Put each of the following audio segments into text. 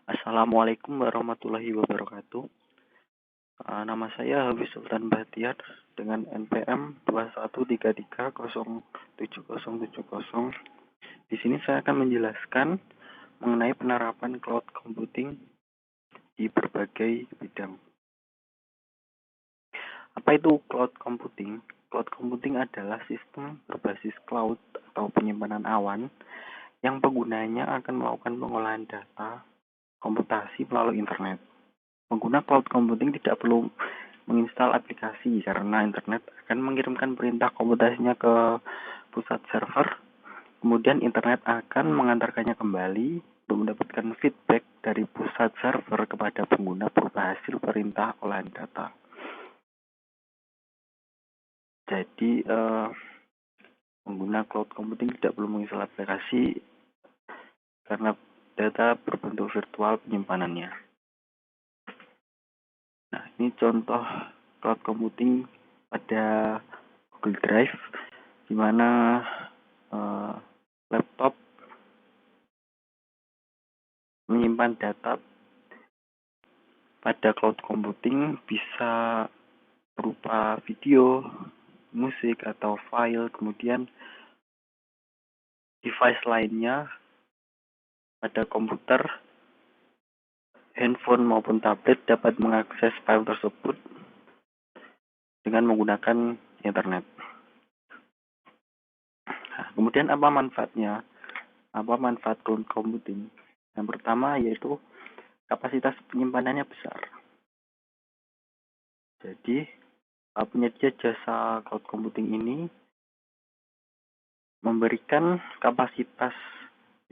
Assalamualaikum warahmatullahi wabarakatuh. Nama saya Habis Sultan Bahtiar dengan NPM 21330770. Di sini saya akan menjelaskan mengenai penerapan cloud computing di berbagai bidang. Apa itu cloud computing? Cloud computing adalah sistem berbasis cloud atau penyimpanan awan yang penggunanya akan melakukan pengolahan data komputasi melalui internet. Pengguna cloud computing tidak perlu menginstal aplikasi karena internet akan mengirimkan perintah komputasinya ke pusat server, kemudian internet akan mengantarkannya kembali untuk mendapatkan feedback dari pusat server kepada pengguna berupa hasil perintah olahan data. Jadi pengguna cloud computing tidak perlu menginstal aplikasi karena data berbentuk virtual penyimpanannya. Nah, ini contoh cloud computing pada Google Drive, di mana laptop menyimpan data pada cloud computing bisa berupa video, musik, atau file. Kemudian device lainnya pada komputer, handphone maupun tablet dapat mengakses file tersebut dengan menggunakan internet. Nah, kemudian apa manfaatnya? Apa manfaat cloud computing? Yang pertama yaitu kapasitas penyimpanannya besar. Jadi penyedia jasa cloud computing ini memberikan kapasitas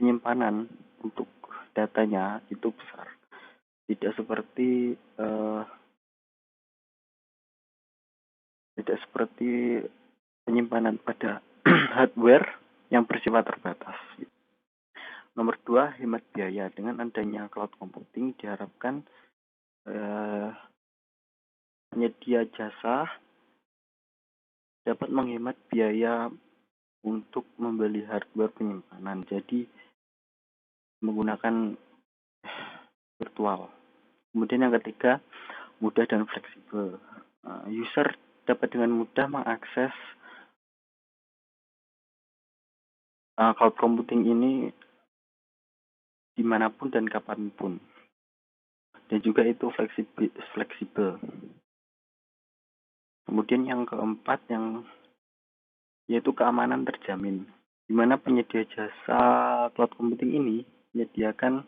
penyimpanan untuk datanya itu besar. Tidak seperti penyimpanan pada hardware yang bersifat terbatas. Nomor 2, hemat biaya. Dengan adanya cloud computing diharapkan penyedia jasa dapat menghemat biaya untuk membeli hardware penyimpanan. Jadi menggunakan virtual. Kemudian yang ketiga, mudah dan fleksibel. User dapat dengan mudah mengakses cloud computing ini dimanapun dan kapanpun. Dan juga itu fleksibel. Kemudian yang keempat yaitu keamanan terjamin, di mana penyedia jasa cloud computing ini menyediakan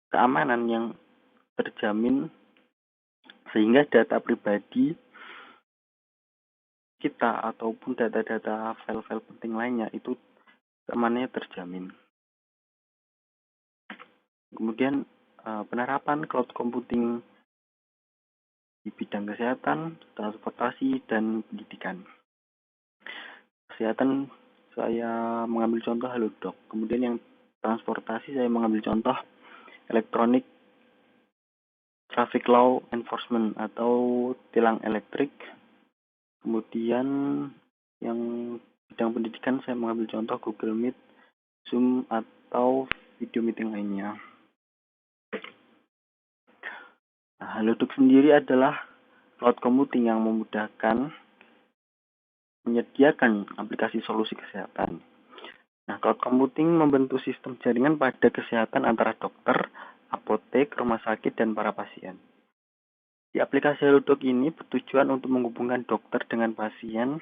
keamanan yang terjamin sehingga data pribadi kita ataupun data-data file-file penting lainnya itu keamanannya terjamin. Kemudian penerapan cloud computing di bidang kesehatan, transportasi, dan pendidikan. Kesehatan saya mengambil contoh Halodoc. Kemudian yang transportasi saya mengambil contoh Electronic Traffic Law Enforcement atau tilang elektrik. Kemudian yang bidang pendidikan saya mengambil contoh Google Meet, Zoom, atau video meeting lainnya. Nah, Halodoc sendiri adalah cloud computing yang memudahkan menyediakan aplikasi solusi kesehatan. Nah, cloud computing membentuk sistem jaringan pada kesehatan antara dokter, apotek, rumah sakit, dan para pasien. Di aplikasi Halodoc ini bertujuan untuk menghubungkan dokter dengan pasien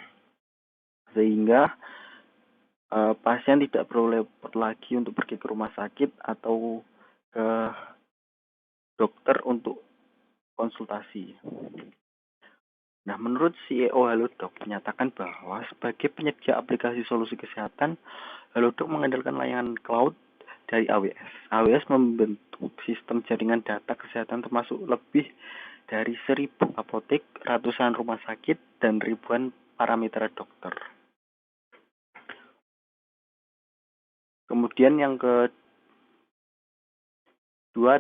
sehingga pasien tidak perlu repot lagi untuk pergi ke rumah sakit atau ke dokter untuk konsultasi. Nah, menurut CEO Halodoc menyatakan bahwa sebagai penyedia aplikasi solusi kesehatan, Halodoc mengandalkan layanan cloud dari AWS. AWS membentuk sistem jaringan data kesehatan termasuk lebih dari 1.000 apotek, ratusan rumah sakit, dan ribuan parameter dokter. Kemudian yang kedua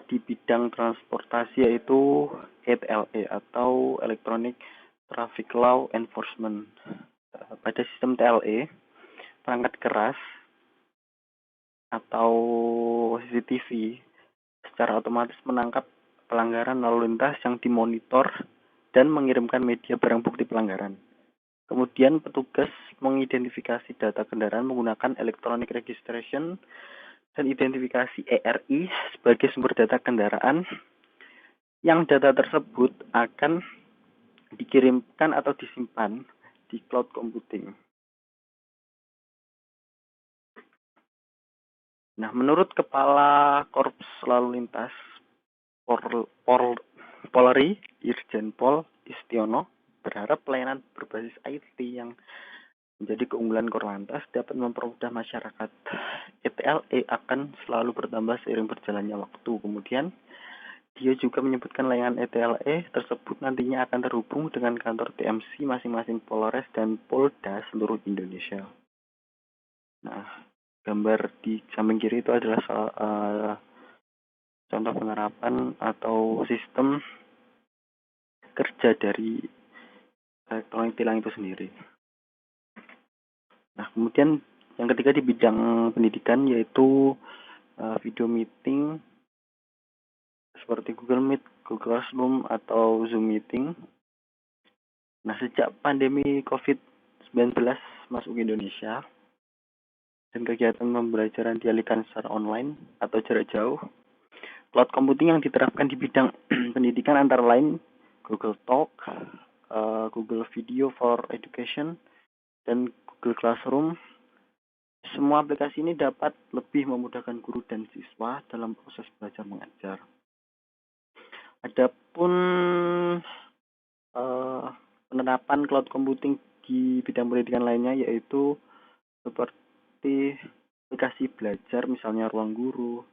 di bidang transportasi yaitu ETLE atau Electronic Traffic Law Enforcement. Pada sistem TLE, perangkat keras atau CCTV secara otomatis menangkap pelanggaran lalu lintas yang dimonitor dan mengirimkan media barang bukti pelanggaran. Kemudian petugas mengidentifikasi data kendaraan menggunakan electronic registration dan identifikasi ERI sebagai sumber data kendaraan, yang data tersebut akan dikirimkan atau disimpan di cloud computing. Nah, menurut Kepala Korps Lalu Lintas Polri, Irjen Pol Istiono, berharap pelayanan berbasis IT yang menjadi keunggulan Korlantas dapat mempermudah masyarakat. ETLE akan selalu bertambah seiring berjalannya waktu. Kemudian, dia juga menyebutkan layanan ETLE tersebut nantinya akan terhubung dengan kantor TMC masing-masing Polres dan Polda seluruh Indonesia. Nah, gambar di samping kiri itu adalah contoh penerapan atau sistem kerja dari elektronik tilang itu sendiri. Nah, kemudian yang ketiga di bidang pendidikan yaitu video meeting seperti Google Meet, Google Classroom, atau Zoom Meeting. Nah, sejak pandemi COVID-19 masuk ke Indonesia dan kegiatan pembelajaran dialihkan secara online atau jarak jauh, cloud computing yang diterapkan di bidang pendidikan antara lain Google Talk, Google Video for Education, dan Google Classroom. Semua aplikasi ini dapat lebih memudahkan guru dan siswa dalam proses belajar mengajar. Adapun penerapan cloud computing di bidang pendidikan lainnya yaitu seperti aplikasi belajar, misalnya Ruang Guru,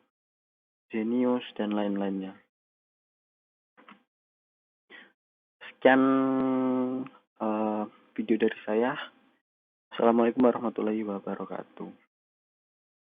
Genius, dan lain-lainnya. Sekian video dari saya. Assalamualaikum warahmatullahi wabarakatuh.